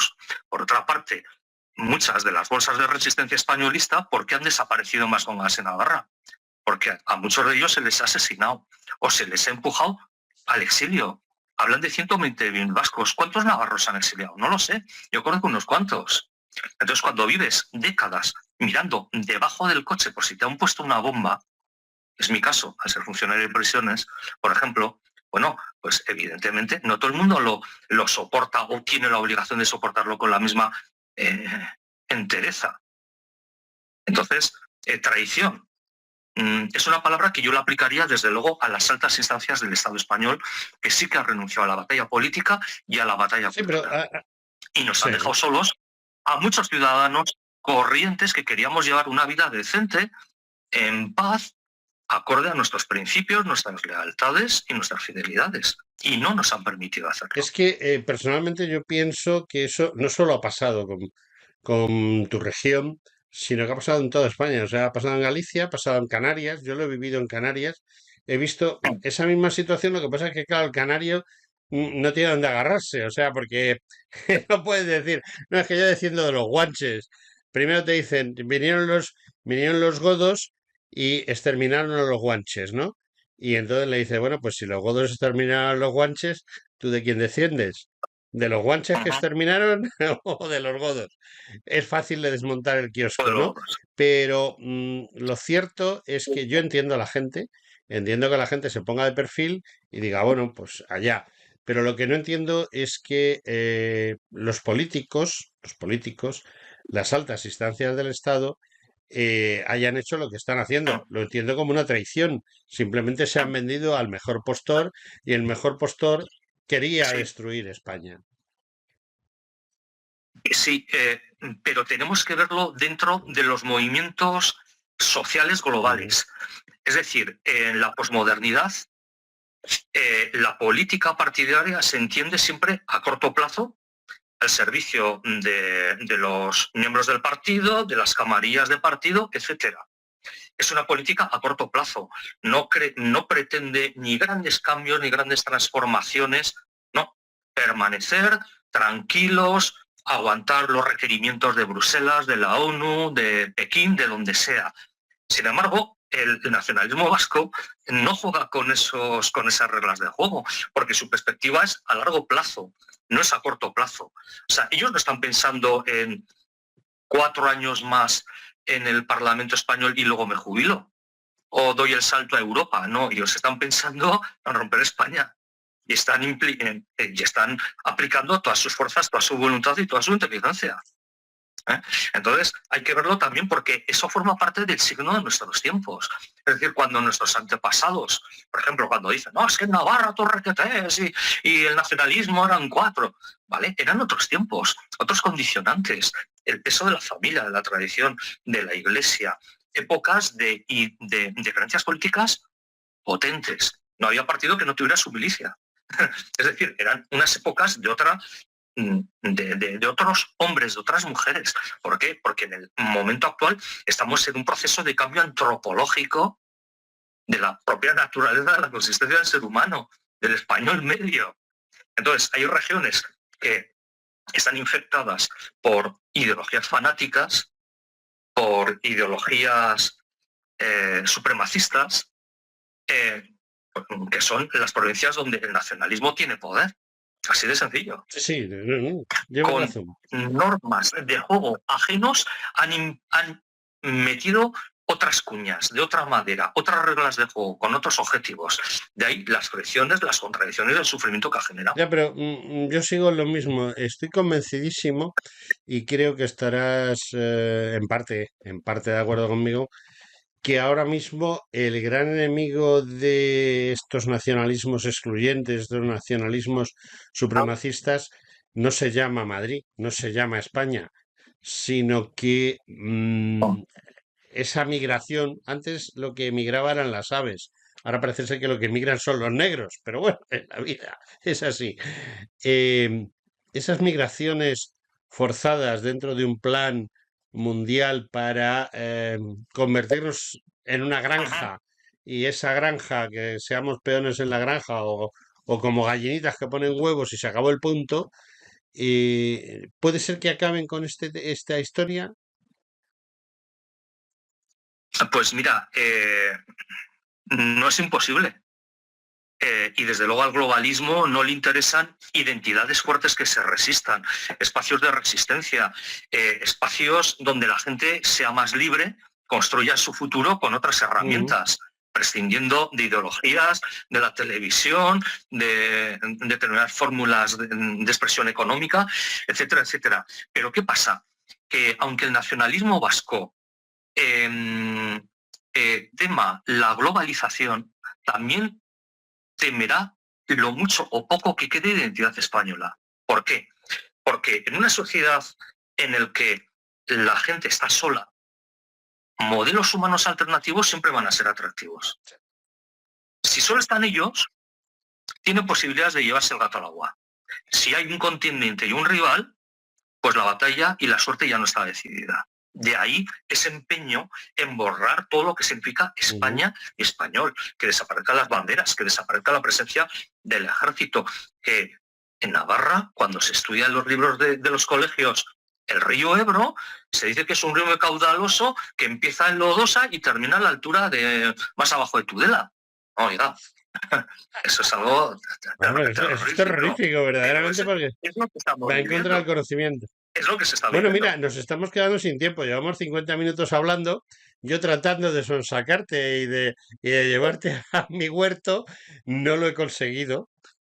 Por otra parte, muchas de las bolsas de resistencia españolista, ¿por qué han desaparecido más con gas en Navarra? Porque a muchos de ellos se les ha asesinado o se les ha empujado al exilio. Hablan de 120.000 vascos. ¿Cuántos navarros han exiliado? No lo sé. Yo conozco unos cuantos. Entonces, cuando vives décadas mirando debajo del coche por si te han puesto una bomba, es mi caso, al ser funcionario de prisiones, por ejemplo, bueno, pues evidentemente no todo el mundo lo soporta o tiene la obligación de soportarlo con la misma entereza. Entonces, traición es una palabra que yo la aplicaría desde luego a las altas instancias del Estado español, que sí que han renunciado a la batalla política y a la batalla Sí, pero cultural. Y nos han sí. dejado solos a muchos ciudadanos corrientes que queríamos llevar una vida decente, en paz, acorde a nuestros principios, nuestras lealtades y nuestras fidelidades. Y no nos han permitido hacerlo. Es que personalmente yo pienso que eso no solo ha pasado con tu región, sino que ha pasado en toda España. O sea, ha pasado en Galicia, ha pasado en Canarias. Yo lo he vivido en Canarias. He visto esa misma situación. Lo que pasa es que, claro, el canario no tiene dónde agarrarse. O sea, porque no puedes decir, no, es que yo defiendo de los guanches. Primero te dicen, vinieron los godos y exterminaron a los guanches, ¿no? Y entonces le dice, bueno, pues si los godos exterminaron a los guanches, ¿tú de quién desciendes? ¿De los guanches que Ujú. exterminaron o de los godos? Es fácil de desmontar el O de kiosco, ¿no? los- Pero lo cierto es que yo entiendo a la gente, entiendo que la gente se ponga de perfil y diga, bueno, pues allá. Pero lo que no entiendo es que los políticos, las altas instancias del Estado, hayan hecho lo que están haciendo. Lo entiendo como una traición. Simplemente se han vendido al mejor postor y el mejor postor quería Sí, destruir España. sí, pero tenemos que verlo dentro de los movimientos sociales Ujú, globales. Es decir, en la posmodernidad, la política partidaria se entiende siempre a corto plazo al servicio de los miembros del partido, de las camarillas de partido, etcétera. Es una política a corto plazo. No pretende ni grandes cambios ni grandes transformaciones. No, permanecer tranquilos, aguantar los requerimientos de Bruselas, de la ONU, de Pekín, de donde sea. Sin embargo, el nacionalismo vasco no juega con esas reglas de juego, porque su perspectiva es a largo plazo, no es a corto plazo. O sea, ellos no están pensando en 4 años más en el Parlamento español y luego me jubilo o doy el salto a Europa. No, ellos están pensando en romper España y están aplicando todas sus fuerzas, toda su voluntad y toda su inteligencia. ¿Eh? Entonces hay que verlo también porque eso forma parte del signo de nuestros tiempos. Es decir, cuando nuestros antepasados, por ejemplo, cuando dicen, no, es que en Navarra Torrequetés y el nacionalismo eran 4, ¿vale? Eran otros tiempos, otros condicionantes, el peso de la familia, de la tradición, de la iglesia, épocas de creencias políticas potentes. No había partido que no tuviera su milicia. Es decir, eran unas épocas de otra de otros hombres, de otras mujeres. ¿Por qué? Porque en el momento actual estamos en un proceso de cambio antropológico de la propia naturaleza de la consistencia del ser humano, del español medio. Entonces, hay regiones que están infectadas por ideologías fanáticas, por ideologías supremacistas, eh, que son las provincias donde el nacionalismo tiene poder. Así de sencillo. sí, sí, no, no, llevas Con razón. normas de juego ajenos han metido otras cuñas, de otra madera, otras reglas de juego, con otros objetivos. De ahí las fricciones, las contradicciones y el sufrimiento que ha generado. Ya, pero yo sigo en lo mismo. Estoy convencidísimo y creo que estarás en parte de acuerdo conmigo, que ahora mismo el gran enemigo de estos nacionalismos excluyentes, de los nacionalismos supremacistas, no se llama Madrid, no se llama España, sino que esa migración, antes lo que emigraba eran las aves, ahora parece ser que lo que emigran son los negros, pero bueno, en la vida es así. Eh, esas migraciones forzadas dentro de un plan mundial para convertirnos en una granja y esa granja, que seamos peones en la granja o como gallinitas que ponen huevos y se acabó el punto, puede ser que acaben con esta historia. Pues mira, no es imposible. Y desde luego al globalismo no le interesan identidades fuertes que se resistan, espacios de resistencia, espacios donde la gente sea más libre, construya su futuro con otras Ujú. herramientas, prescindiendo de ideologías, de la televisión, de determinadas fórmulas de expresión económica, etcétera, etcétera. Pero ¿qué pasa? Que aunque el nacionalismo vasco tema la globalización, también temerá lo mucho o poco que quede de identidad española. ¿Por qué? Porque en una sociedad en la que la gente está sola, modelos humanos alternativos siempre van a ser atractivos. Si solo están ellos, tienen posibilidades de llevarse el gato al agua. Si hay un contendiente y un rival, pues la batalla y la suerte ya no está decidida. De ahí ese empeño en borrar todo lo que significa España y español, que desaparezcan las banderas, que desaparezca la presencia del ejército, que en Navarra, cuando se estudian los libros de los colegios, el río Ebro, se dice que es un río muy caudaloso que empieza en Lodosa y termina a la altura de más abajo de Tudela. Oiga, eso es algo es terrorífico, verdaderamente, porque es lo que estamos va en contra viviendo. del conocimiento. Es lo que se está Bueno, viviendo. mira, nos estamos quedando sin tiempo. Llevamos 50 minutos hablando. Yo tratando de sonsacarte y de llevarte a mi huerto, no lo he conseguido,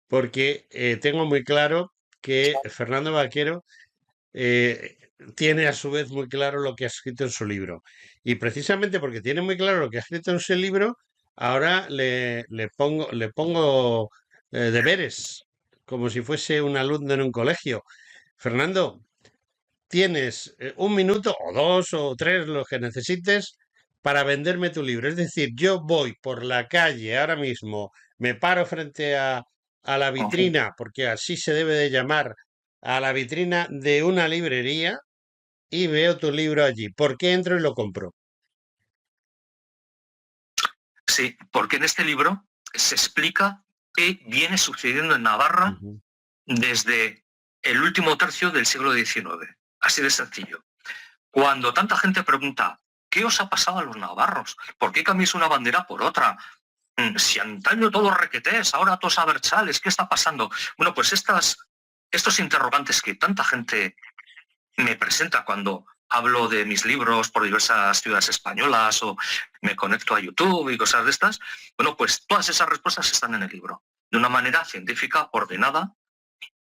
porque tengo muy claro que Fernando Vaquero eh, tiene a su vez muy claro lo que ha escrito en su libro. Y precisamente porque tiene muy claro lo que ha escrito en su libro, ahora le pongo deberes, como si fuese un alumno en un colegio. Fernando, tienes un minuto o dos o tres, lo que necesites, para venderme tu libro. Es decir, yo voy por la calle ahora mismo, me paro frente a la vitrina, porque así se debe de llamar, a la vitrina de una librería y veo tu libro allí. ¿Por qué entro y lo compro? Sí, porque en este libro se explica qué viene sucediendo en Navarra desde el último tercio del siglo XIX. Así de sencillo. Cuando tanta gente pregunta, ¿qué os ha pasado a los navarros? ¿Por qué cambiáis una bandera por otra? Si antaño todos requetés, ahora todos abertzales, ¿qué está pasando? Bueno, pues estos interrogantes que tanta gente me presenta cuando hablo de mis libros por diversas ciudades españolas o me conecto a YouTube y cosas de estas, bueno, pues todas esas respuestas están en el libro, de una manera científica, ordenada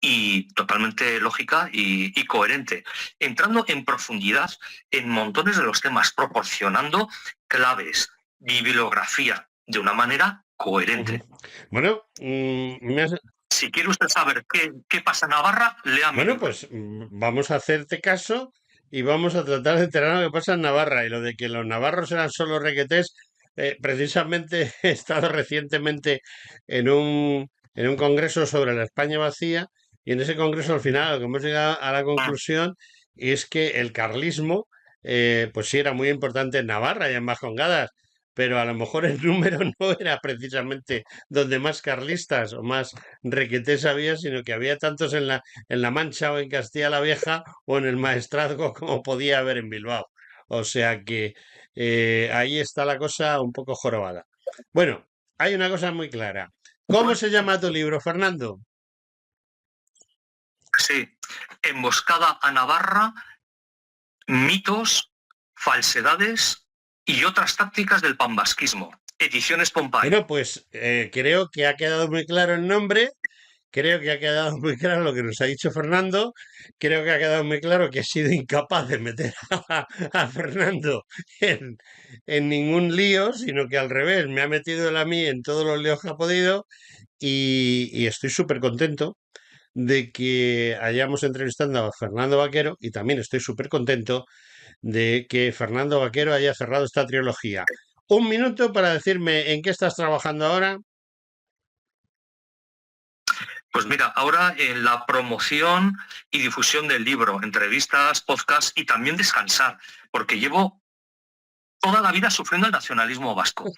y totalmente lógica y coherente, entrando en profundidad en montones de los temas, proporcionando claves, bibliografía, de una manera coherente. Bueno, Si quiere usted saber qué pasa en Navarra, lea mi libro. pues vamos a hacerte caso y vamos a tratar de enterar lo que pasa en Navarra. Y lo de que los navarros eran solo requetés, precisamente he estado recientemente en un congreso sobre la España vacía y en ese congreso al final lo que hemos llegado a la conclusión es que el carlismo, pues sí era muy importante en Navarra y en Vascongadas, pero a lo mejor el número no era precisamente donde más carlistas o más requetés había, sino que había tantos en la Mancha o en Castilla la Vieja o en el Maestrazgo como podía haber en Bilbao. O sea que ahí está la cosa un poco jorobada. Bueno, hay una cosa muy clara. ¿Cómo se llama tu libro, Fernando? Sí, Emboscada a Navarra, mitos, falsedades y otras tácticas del panvasquismo. Ediciones Pompey. Bueno, pues creo que ha quedado muy claro el nombre. Creo que ha quedado muy claro lo que nos ha dicho Fernando. Creo que ha quedado muy claro que he sido incapaz de meter a Fernando en ningún lío, sino que al revés, me ha metido él a mí en todos los líos que ha podido y estoy súper contento de que hayamos entrevistado a Fernando Vaquero y también estoy súper contento de que Fernando Vaquero haya cerrado esta trilogía. Un minuto para decirme en qué estás trabajando ahora. Pues mira, ahora en la promoción y difusión del libro, entrevistas, podcasts y también descansar, porque llevo toda la vida sufriendo el nacionalismo vasco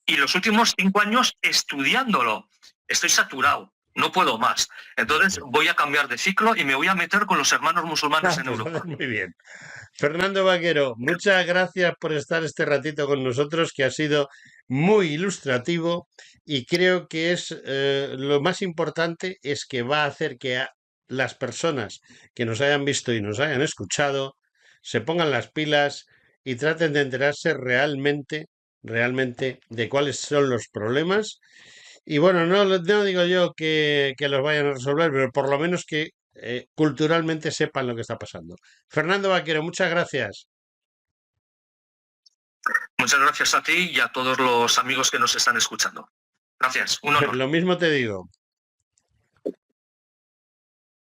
y los últimos 5 años estudiándolo. Estoy saturado, no puedo más. Entonces voy a cambiar de ciclo y me voy a meter con los hermanos musulmanes en Europa. Muy bien. Fernando Vaquero, muchas gracias por estar este ratito con nosotros, que ha sido muy ilustrativo y creo que es lo más importante es que va a hacer que las personas que nos hayan visto y nos hayan escuchado se pongan las pilas y traten de enterarse realmente de cuáles son los problemas. Y bueno, no digo yo que los vayan a resolver, pero por lo menos que culturalmente sepan lo que está pasando. Fernando Vaquero, muchas gracias. Muchas gracias a ti y a todos los amigos que nos están escuchando. Gracias, un honor. Lo mismo te digo.